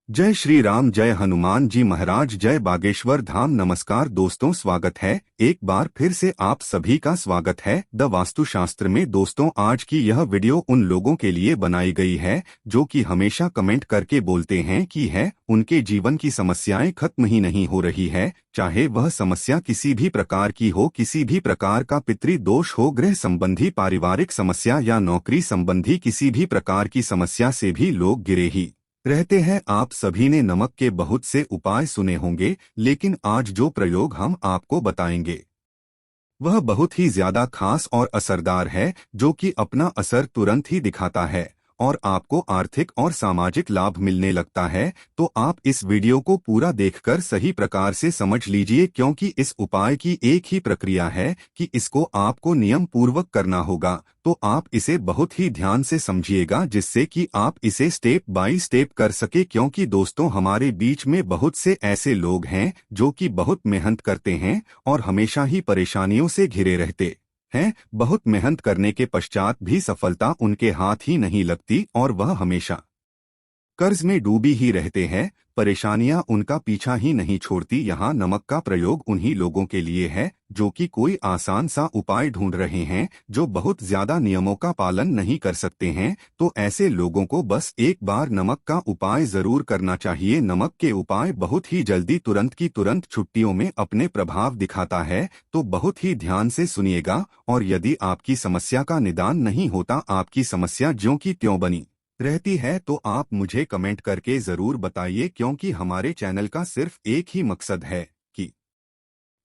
जय श्री राम, जय हनुमान जी महाराज, जय बागेश्वर धाम। नमस्कार दोस्तों, स्वागत है एक बार फिर से आप सभी का स्वागत है द वास्तुशास्त्र में। दोस्तों, आज की यह वीडियो उन लोगों के लिए बनाई गई है जो कि हमेशा कमेंट करके बोलते हैं कि उनके जीवन की समस्याएं खत्म ही नहीं हो रही है, चाहे वह समस्या किसी भी प्रकार की हो, किसी भी प्रकार का पितृ दोष हो, गृह संबंधी, पारिवारिक समस्या या नौकरी संबंधी किसी भी प्रकार की समस्या से भी लोग घिरे ही रहते हैं। आप सभी ने नमक के बहुत से उपाय सुने होंगे, लेकिन आज जो प्रयोग हम आपको बताएंगे वह बहुत ही ज्यादा खास और असरदार है, जो कि अपना असर तुरंत ही दिखाता है और आपको आर्थिक और सामाजिक लाभ मिलने लगता है। तो आप इस वीडियो को पूरा देखकर सही प्रकार से समझ लीजिए, क्योंकि इस उपाय की एक ही प्रक्रिया है कि इसको आपको नियम पूर्वक करना होगा। तो आप इसे बहुत ही ध्यान से समझिएगा, जिससे कि आप इसे स्टेप बाय स्टेप कर सके। क्योंकि दोस्तों, हमारे बीच में बहुत से ऐसे लोग हैं जो कि बहुत मेहनत करते हैं और हमेशा ही परेशानियों से घिरे रहते हैं। बहुत मेहनत करने के पश्चात भी सफलता उनके हाथ ही नहीं लगती और वह हमेशा कर्ज में डूबी ही रहते हैं। परेशानियां उनका पीछा ही नहीं छोड़ती। यहाँ नमक का प्रयोग उन्हीं लोगों के लिए है जो कि कोई आसान सा उपाय ढूंढ रहे हैं, जो बहुत ज्यादा नियमों का पालन नहीं कर सकते हैं। तो ऐसे लोगों को बस एक बार नमक का उपाय जरूर करना चाहिए। नमक के उपाय बहुत ही जल्दी, तुरंत की तुरंत छुट्टियों में अपने प्रभाव दिखाता है। तो बहुत ही ध्यान से सुनिएगा। और यदि आपकी समस्या का निदान नहीं होता, आपकी समस्या ज्यों की त्यों बनी रहती है, तो आप मुझे कमेंट करके जरूर बताइए। क्योंकि हमारे चैनल का सिर्फ एक ही मकसद है कि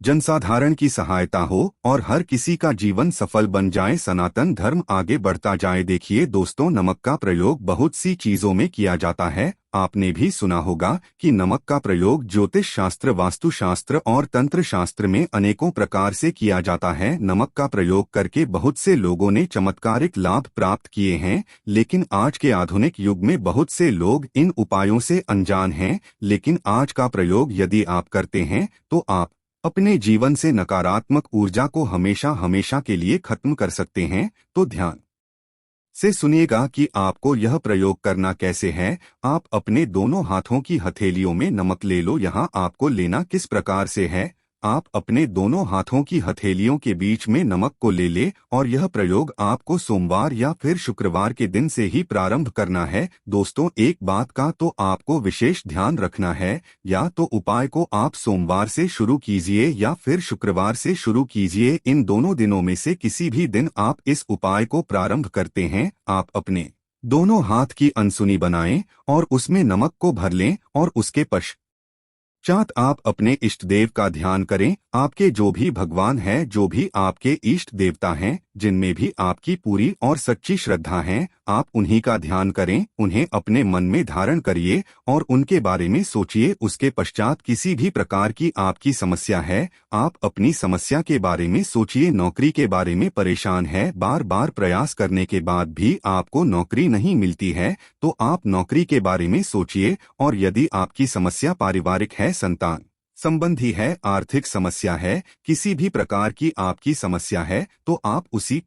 जनसाधारण की सहायता हो और हर किसी का जीवन सफल बन जाए, सनातन धर्म आगे बढ़ता जाए। देखिए दोस्तों, नमक का प्रयोग बहुत सी चीजों में किया जाता है। आपने भी सुना होगा कि नमक का प्रयोग ज्योतिष शास्त्र, वास्तुशास्त्र और तंत्र शास्त्र में अनेकों प्रकार से किया जाता है। नमक का प्रयोग करके बहुत से लोगों ने चमत्कारिक लाभ प्राप्त किए हैं, लेकिन आज के आधुनिक युग में बहुत से लोग इन उपायों से अनजान हैं। लेकिन आज का प्रयोग यदि आप करते हैं तो आप अपने जीवन से नकारात्मक ऊर्जा को हमेशा हमेशा के लिए खत्म कर सकते हैं। तो ध्यान से सुनिएगा कि आपको यह प्रयोग करना कैसे है। आप अपने दोनों हाथों की हथेलियों में नमक ले लो। यहाँ आपको लेना किस प्रकार से है, आप अपने दोनों हाथों की हथेलियों के बीच में नमक को ले ले और यह प्रयोग आपको सोमवार या फिर शुक्रवार के दिन से ही प्रारंभ करना है। दोस्तों, एक बात का तो आपको विशेष ध्यान रखना है, या तो उपाय को आप सोमवार से शुरू कीजिए या फिर शुक्रवार से शुरू कीजिए। इन दोनों दिनों में से किसी भी दिन आप इस उपाय को प्रारंभ करते हैं, आप अपने दोनों हाथ की अनसुनी बनाएं और उसमें नमक को भर लें और उसके पश्चात आप अपने इष्ट देव का ध्यान करें। आपके जो भी भगवान है, जो भी आपके इष्ट देवता हैं, जिनमें भी आपकी पूरी और सच्ची श्रद्धा है, आप उन्हीं का ध्यान करें, उन्हें अपने मन में धारण करिए और उनके बारे में सोचिए। उसके पश्चात किसी भी प्रकार की आपकी समस्या है, आप अपनी समस्या के बारे में सोचिए। नौकरी के बारे में परेशान है, बार बार प्रयास करने के बाद भी आपको नौकरी नहीं मिलती है, तो आप नौकरी के बारे में सोचिए। और यदि आपकी समस्या पारिवारिक है, संतान संबंधी है, आर्थिक समस्या है, किसी भी प्रकार की आपकी समस्या है, तो आप उसी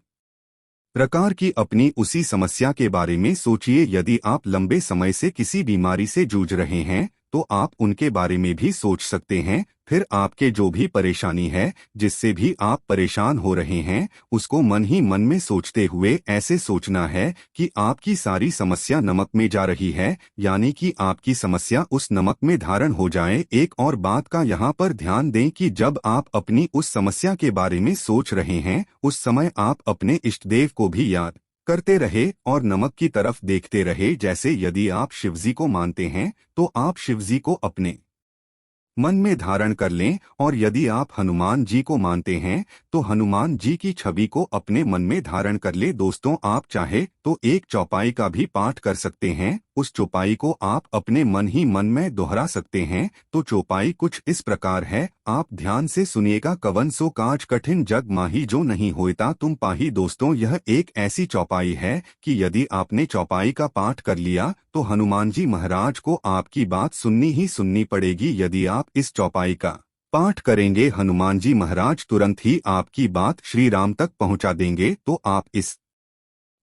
प्रकार की अपनी उसी समस्या के बारे में सोचिए। यदि आप लंबे समय से किसी बीमारी से जूझ रहे हैं, तो आप उनके बारे में भी सोच सकते हैं। फिर आपके जो भी परेशानी है, जिससे भी आप परेशान हो रहे हैं, उसको मन ही मन में सोचते हुए ऐसे सोचना है कि आपकी सारी समस्या नमक में जा रही है, यानी कि आपकी समस्या उस नमक में धारण हो जाए। एक और बात का यहाँ पर ध्यान दें कि जब आप अपनी उस समस्या के बारे में सोच रहे हैं, उस समय आप अपने इष्ट देव को भी याद करते रहे और नमक की तरफ देखते रहे। जैसे यदि आप शिवजी को मानते हैं, तो आप शिवजी को अपने मन में धारण कर लें, और यदि आप हनुमान जी को मानते हैं, तो हनुमान जी की छवि को अपने मन में धारण कर ले। दोस्तों, आप चाहे तो एक चौपाई का भी पाठ कर सकते हैं। उस चौपाई को आप अपने मन ही मन में दोहरा सकते हैं। तो चौपाई कुछ इस प्रकार है, आप ध्यान से सुनिएगा। कवन सो काज कठिन जग माही, जो नहीं होता तुम पाही। दोस्तों, यह एक ऐसी चौपाई है कि यदि आपने चौपाई का पाठ कर लिया, तो हनुमान जी महाराज को आपकी बात सुननी ही सुननी पड़ेगी। यदि आप इस चौपाई का पाठ करेंगे, हनुमान जी महाराज तुरंत ही आपकी बात श्री राम तक पहुंचा देंगे। तो आप इस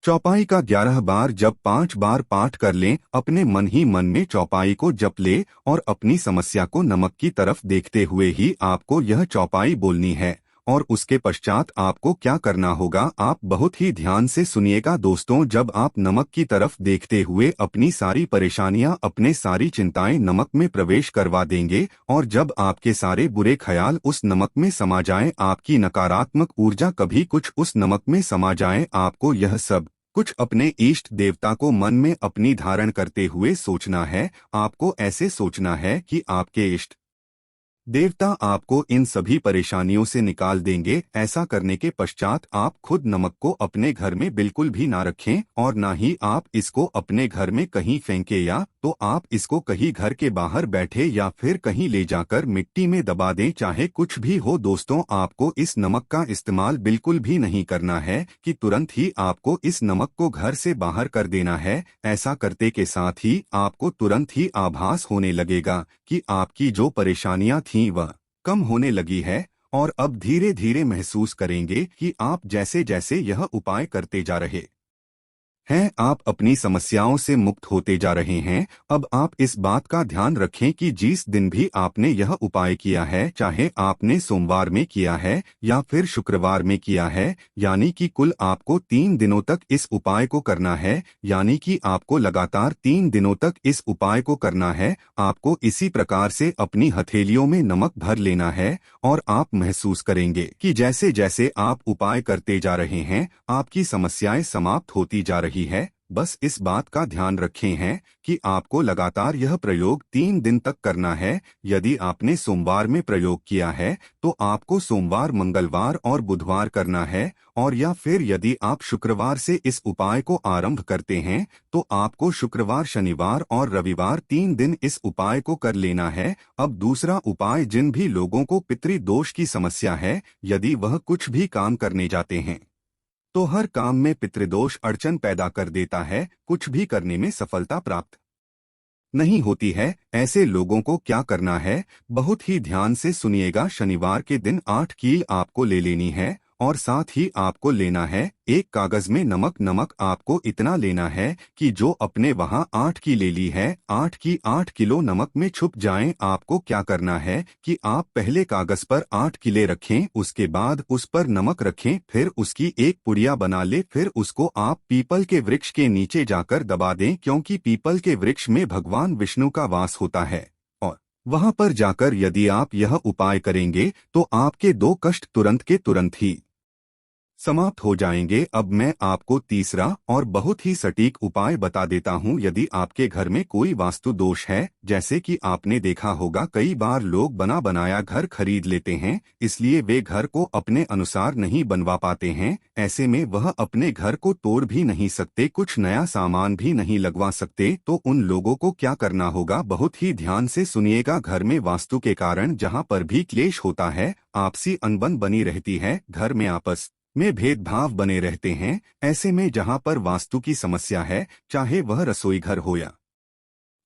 चौपाई का 11 बार जब 5 बार पाठ कर लें, अपने मन ही मन में चौपाई को जप ले और अपनी समस्या को नमक की तरफ देखते हुए ही आपको यह चौपाई बोलनी है। और उसके पश्चात आपको क्या करना होगा, आप बहुत ही ध्यान से सुनिएगा दोस्तों। जब आप नमक की तरफ देखते हुए अपनी सारी परेशानियां, अपने सारी चिंताएं नमक में प्रवेश करवा देंगे और जब आपके सारे बुरे ख्याल उस नमक में समा जाएं, आपकी नकारात्मक ऊर्जा कभी कुछ उस नमक में समा जाएं, आपको यह सब कुछ अपने इष्ट देवता को मन में अपनी धारण करते हुए सोचना है। आपको ऐसे सोचना है कि आपके इष्ट देवता आपको इन सभी परेशानियों से निकाल देंगे। ऐसा करने के पश्चात आप खुद नमक को अपने घर में बिल्कुल भी ना रखें और ना ही आप इसको अपने घर में कहीं फेंके, या तो आप इसको कहीं घर के बाहर बैठे या फिर कहीं ले जाकर मिट्टी में दबा दें। चाहे कुछ भी हो दोस्तों, आपको इस नमक का इस्तेमाल बिल्कुल भी नहीं करना है कि तुरंत ही आपको इस नमक को घर से बाहर कर देना है। ऐसा करते के साथ ही आपको तुरंत ही आभास होने लगेगा कि आपकी जो परेशानियां थी वह कम होने लगी है और अब धीरे धीरे महसूस करेंगे कि आप जैसे जैसे यह उपाय करते जा रहे हैं, आप अपनी समस्याओं से मुक्त होते जा रहे हैं। अब आप इस बात का ध्यान रखें कि जिस दिन भी आपने यह उपाय किया है, चाहे आपने सोमवार में किया है या फिर शुक्रवार में किया है, यानी कि कुल आपको 3 दिनों तक इस उपाय को करना है। यानी कि आपको लगातार 3 दिनों तक इस उपाय को करना है। आपको इसी प्रकार से अपनी हथेलियों में नमक भर लेना है और आप महसूस करेंगे कि जैसे जैसे आप उपाय करते जा रहे हैं, आपकी समस्याएं समाप्त होती जा रही है। बस इस बात का ध्यान रखें हैं कि आपको लगातार यह प्रयोग 3 दिन तक करना है। यदि आपने सोमवार में प्रयोग किया है तो आपको सोमवार, मंगलवार और बुधवार करना है, और या फिर यदि आप शुक्रवार से इस उपाय को आरंभ करते हैं तो आपको शुक्रवार, शनिवार और रविवार 3 दिन इस उपाय को कर लेना है। अब दूसरा उपाय, जिन भी लोगों को पितृदोष की समस्या है, यदि वह कुछ भी काम करने जाते हैं तो हर काम में पितृदोष अड़चन पैदा कर देता है, कुछ भी करने में सफलता प्राप्त नहीं होती है। ऐसे लोगों को क्या करना है, बहुत ही ध्यान से सुनिएगा। शनिवार के दिन 8 कील आपको ले लेनी है और साथ ही आपको लेना है एक कागज में नमक। नमक आपको इतना लेना है कि जो अपने वहां 8 की ले ली है, 8 की 8 किलो नमक में छुप जाएं। आपको क्या करना है कि आप पहले कागज पर 8 किले रखें, उसके बाद उस पर नमक रखें, फिर उसकी एक पुड़िया बना ले, फिर उसको आप पीपल के वृक्ष के नीचे जाकर दबा दें, क्योंकि पीपल के वृक्ष में भगवान विष्णु का वास होता है। और वहां पर जाकर यदि आप यह उपाय करेंगे तो आपके 2 कष्ट तुरंत के तुरंत ही समाप्त हो जाएंगे। अब मैं आपको तीसरा और बहुत ही सटीक उपाय बता देता हूं। यदि आपके घर में कोई वास्तु दोष है, जैसे कि आपने देखा होगा कई बार लोग बना बनाया घर खरीद लेते हैं, इसलिए वे घर को अपने अनुसार नहीं बनवा पाते हैं। ऐसे में वह अपने घर को तोड़ भी नहीं सकते, कुछ नया सामान भी नहीं लगवा सकते। तो उन लोगों को क्या करना होगा, बहुत ही ध्यान से सुनिएगा। घर में वास्तु के कारण जहां पर भी क्लेश होता है, आपसी अनबन बनी रहती है, घर में आपस में भेदभाव बने रहते हैं, ऐसे में जहां पर वास्तु की समस्या है, चाहे वह रसोई घर हो या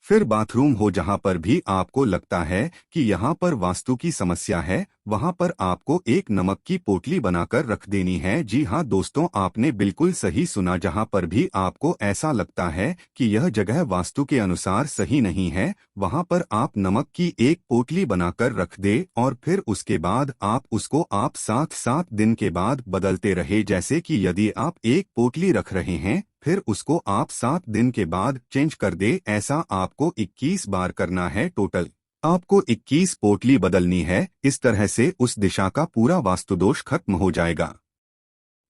फिर बाथरूम हो, जहां पर भी आपको लगता है कि यहां पर वास्तु की समस्या है, वहां पर आपको एक नमक की पोटली बनाकर रख देनी है। जी हां दोस्तों, आपने बिल्कुल सही सुना। जहां पर भी आपको ऐसा लगता है कि यह जगह वास्तु के अनुसार सही नहीं है, वहां पर आप नमक की एक पोटली बनाकर रख दे और फिर उसके बाद आप उसको 7 दिन के बाद बदलते रहे। जैसे कि यदि आप एक पोटली रख रहे हैं, फिर उसको आप 7 दिन के बाद चेंज कर दे। ऐसा आपको 21 बार करना है। टोटल आपको 21 पोटली बदलनी है। इस तरह से उस दिशा का पूरा वास्तुदोष खत्म हो जाएगा।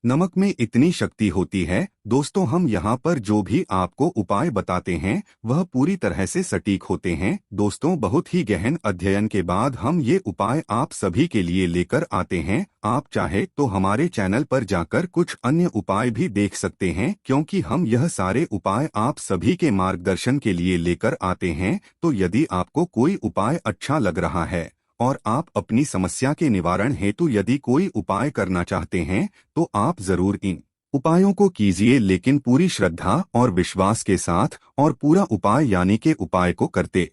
नमक में इतनी शक्ति होती है दोस्तों, हम यहाँ पर जो भी आपको उपाय बताते हैं वह पूरी तरह से सटीक होते हैं। दोस्तों, बहुत ही गहन अध्ययन के बाद हम ये उपाय आप सभी के लिए लेकर आते हैं। आप चाहे तो हमारे चैनल पर जाकर कुछ अन्य उपाय भी देख सकते हैं, क्योंकि हम यह सारे उपाय आप सभी के मार्गदर्शन के लिए लेकर आते हैं। तो यदि आपको कोई उपाय अच्छा लग रहा है और आप अपनी समस्या के निवारण हेतु यदि कोई उपाय करना चाहते हैं, तो आप जरूर इन उपायों को कीजिए, लेकिन पूरी श्रद्धा और विश्वास के साथ, और पूरा उपाय यानी के उपाय को करते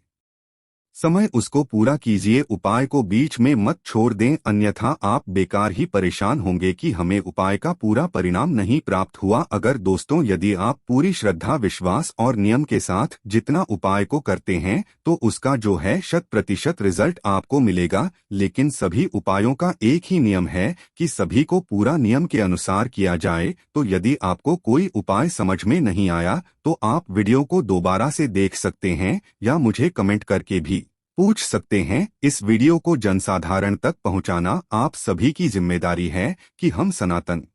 समय उसको पूरा कीजिए, उपाय को बीच में मत छोड़ दें, अन्यथा आप बेकार ही परेशान होंगे कि हमें उपाय का पूरा परिणाम नहीं प्राप्त हुआ। अगर दोस्तों यदि आप पूरी श्रद्धा, विश्वास और नियम के साथ जितना उपाय को करते हैं तो उसका जो है 100% रिजल्ट आपको मिलेगा। लेकिन सभी उपायों का एक ही नियम है कि सभी को पूरा नियम के अनुसार किया जाए। तो यदि आपको कोई उपाय समझ में नहीं आया तो आप वीडियो को दोबारा से देख सकते हैं या मुझे कमेंट करके भी पूछ सकते हैं। इस वीडियो को जनसाधारण तक पहुंचाना आप सभी की जिम्मेदारी है कि हम सनातन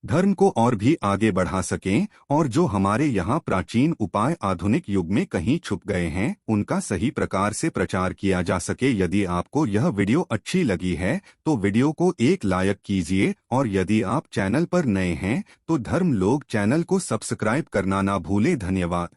धर्म को और भी आगे बढ़ा सकें और जो हमारे यहाँ प्राचीन उपाय आधुनिक युग में कहीं छुप गए हैं उनका सही प्रकार से प्रचार किया जा सके। यदि आपको यह वीडियो अच्छी लगी है तो वीडियो को एक लाइक कीजिए और यदि आप चैनल पर नए हैं तो धर्म लोग चैनल को सब्सक्राइब करना ना भूलें। धन्यवाद।